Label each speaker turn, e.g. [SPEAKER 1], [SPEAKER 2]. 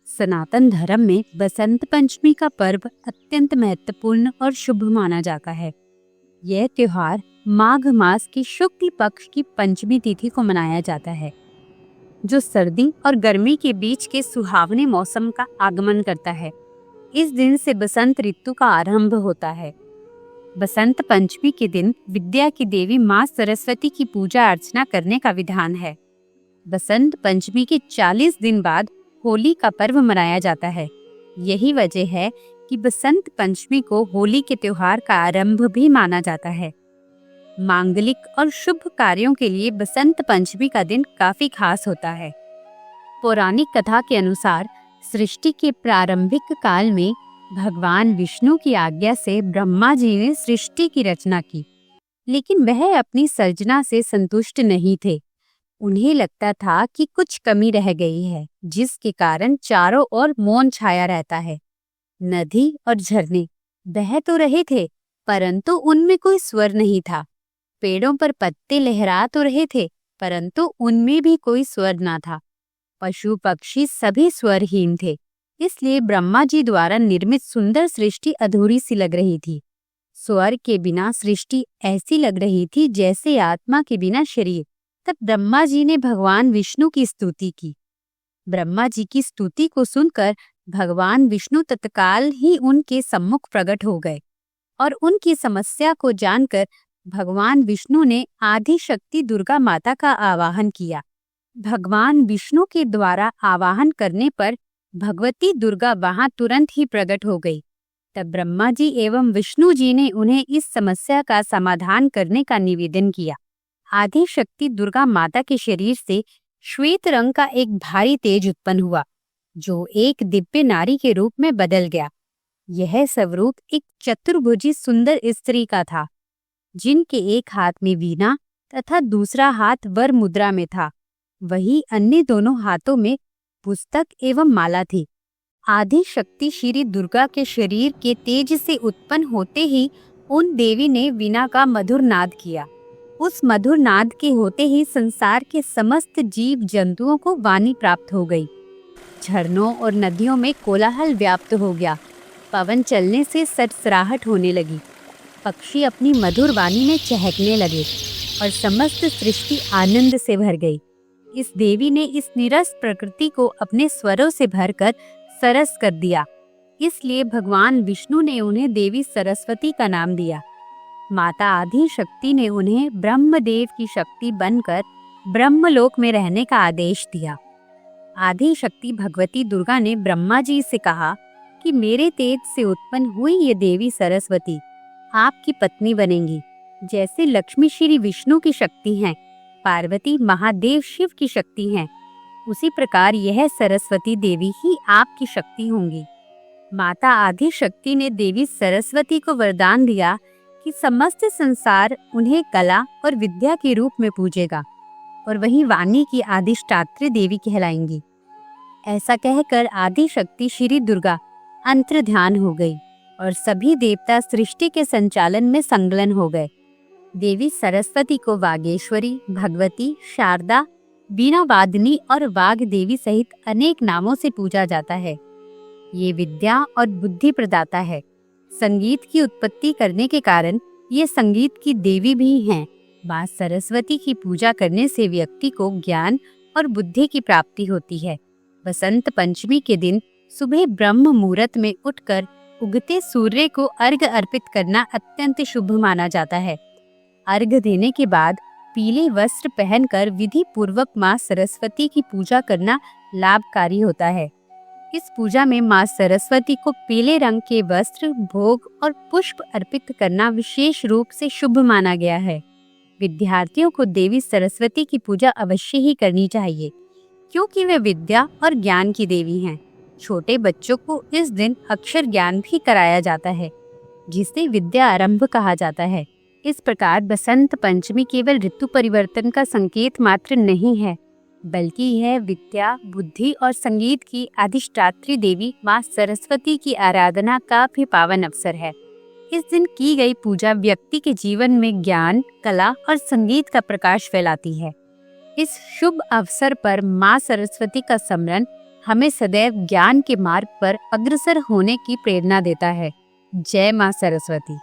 [SPEAKER 1] सनातन धर्म में बसंत पंचमी का पर्व अत्यंत महत्वपूर्ण और शुभ माना जाता है। यह त्योहार माघ मास की शुक्ल पक्ष की पंचमी तिथि को मनाया जाता है, जो सर्दी और गर्मी के बीच के सुहावने मौसम का आगमन करता है। इस दिन से बसंत ऋतु का आरंभ होता है। बसंत पंचमी के दिन विद्या की देवी माँ सरस्वती की पूजा अर्चना करने का विधान है। बसंत पंचमी के 40 दिन बाद होली का पर्व मनाया जाता है। यही वजह है कि बसंत पंचमी को होली के त्योहार का आरंभ भी माना जाता है। मांगलिक और शुभ कार्यों के लिए बसंत पंचमी का दिन काफी खास होता है। पौराणिक कथा के अनुसार सृष्टि के प्रारंभिक काल में भगवान विष्णु की आज्ञा से ब्रह्मा जी ने सृष्टि की रचना की, लेकिन वह अपनी सर्जना से संतुष्ट नहीं थे। उन्हें लगता था कि कुछ कमी रह गई है, जिसके कारण चारों ओर मौन छाया रहता है। नदी और झरने बह तो रहे थे, परंतु उनमें कोई स्वर नहीं था। पेड़ों पर पत्ते लहरा तो रहे थे, परंतु उनमें भी कोई स्वर ना था। पशु पक्षी सभी स्वरहीन थे, इसलिए ब्रह्मा जी द्वारा निर्मित सुंदर सृष्टि अधूरी सी लग रही थी। स्वर के बिना सृष्टि ऐसी लग रही थी जैसे आत्मा के बिना शरीर। तब ब्रह्मा जी ने भगवान विष्णु की स्तुति की। ब्रह्मा जी की स्तुति को सुनकर भगवान विष्णु तत्काल ही उनके सम्मुख प्रकट हो गए और उनकी समस्या को जानकर भगवान विष्णु ने आदि शक्ति दुर्गा माता का आवाहन किया। भगवान विष्णु के द्वारा आवाहन करने पर भगवती दुर्गा वहां तुरंत ही प्रकट हो गई। तब ब्रह्मा जी एवं विष्णु जी ने उन्हें इस समस्या का समाधान करने का निवेदन किया। आदि शक्ति दुर्गा माता के शरीर से श्वेत रंग का एक भारी तेज उत्पन्न हुआ, जो एक दिव्य नारी के रूप में बदल गया। यह स्वरूप एक चतुर्भुजी सुंदर स्त्री का था, जिनके एक हाथ में वीणा तथा दूसरा हाथ वर मुद्रा में था। वही अन्य दोनों हाथों में पुस्तक एवं माला थी। आदि शक्ति श्री दुर्गा के शरीर के तेज से उत्पन्न होते ही उन देवी ने वीणा का मधुर नाद किया। उस मधुर नाद के होते ही संसार के समस्त जीव जंतुओं को वाणी प्राप्त हो गई। झरनों और नदियों में कोलाहल व्याप्त हो गया। पवन चलने से सरसराहट होने लगी। पक्षी अपनी मधुर वाणी में चहकने लगे और समस्त सृष्टि आनंद से भर गई। इस देवी ने इस निरस प्रकृति को अपने स्वरों से भरकर सरस कर दिया। इसलिए भगवान विष्णु ने उन्हें देवी सरस्वती का नाम दिया। माता आदि शक्ति ने उन्हें ब्रह्मदेव की शक्ति बनकर ब्रह्मलोक में रहने का आदेश दिया। आदि शक्ति भगवती दुर्गा ने ब्रह्मा जी से कहा कि मेरे तेज से उत्पन्न हुई ये देवी सरस्वती आपकी पत्नी बनेंगी। जैसे लक्ष्मी श्री विष्णु की शक्ति हैं, पार्वती महादेव शिव की शक्ति हैं, उसी प्रकार यह सरस्वती देवी ही आपकी शक्ति होंगी। माता आदि शक्ति ने देवी सरस्वती को वरदान दिया कि समस्त संसार उन्हें कला और विद्या के रूप में पूजेगा और वही वाणी की अधिष्ठात्री देवी कहलाएंगी। ऐसा कहकर आदि शक्ति श्री दुर्गा अंतर्ध्यान हो गई और सभी देवता सृष्टि के संचालन में संलग्न हो गए। देवी सरस्वती को वागेश्वरी, भगवती, शारदा, बीना वादिनी और वाग देवी सहित अनेक नामों से पूजा जाता है। ये विद्या और बुद्धि प्रदाता है। संगीत की उत्पत्ति करने के कारण ये संगीत की देवी भी हैं। माँ सरस्वती की पूजा करने से व्यक्ति को ज्ञान और बुद्धि की प्राप्ति होती है। बसंत पंचमी के दिन सुबह ब्रह्म मुहूर्त में उठकर उगते सूर्य को अर्घ्य अर्पित करना अत्यंत शुभ माना जाता है। अर्घ्य देने के बाद पीले वस्त्र पहनकर विधि पूर्वक माँ सरस्वती की पूजा करना लाभकारी होता है। इस पूजा में माँ सरस्वती को पीले रंग के वस्त्र, भोग और पुष्प अर्पित करना विशेष रूप से शुभ माना गया है। विद्यार्थियों को देवी सरस्वती की पूजा अवश्य ही करनी चाहिए, क्योंकि वे विद्या और ज्ञान की देवी हैं। छोटे बच्चों को इस दिन अक्षर ज्ञान भी कराया जाता है, जिसे विद्या आरंभ कहा जाता है। इस प्रकार बसंत पंचमी केवल ऋतु परिवर्तन का संकेत मात्र नहीं है, बल्कि यह विद्या, बुद्धि और संगीत की अधिष्ठात्री देवी माँ सरस्वती की आराधना का भी पावन अवसर है। इस दिन की गई पूजा व्यक्ति के जीवन में ज्ञान, कला और संगीत का प्रकाश फैलाती है। इस शुभ अवसर पर माँ सरस्वती का स्मरण हमें सदैव ज्ञान के मार्ग पर अग्रसर होने की प्रेरणा देता है। जय मां सरस्वती।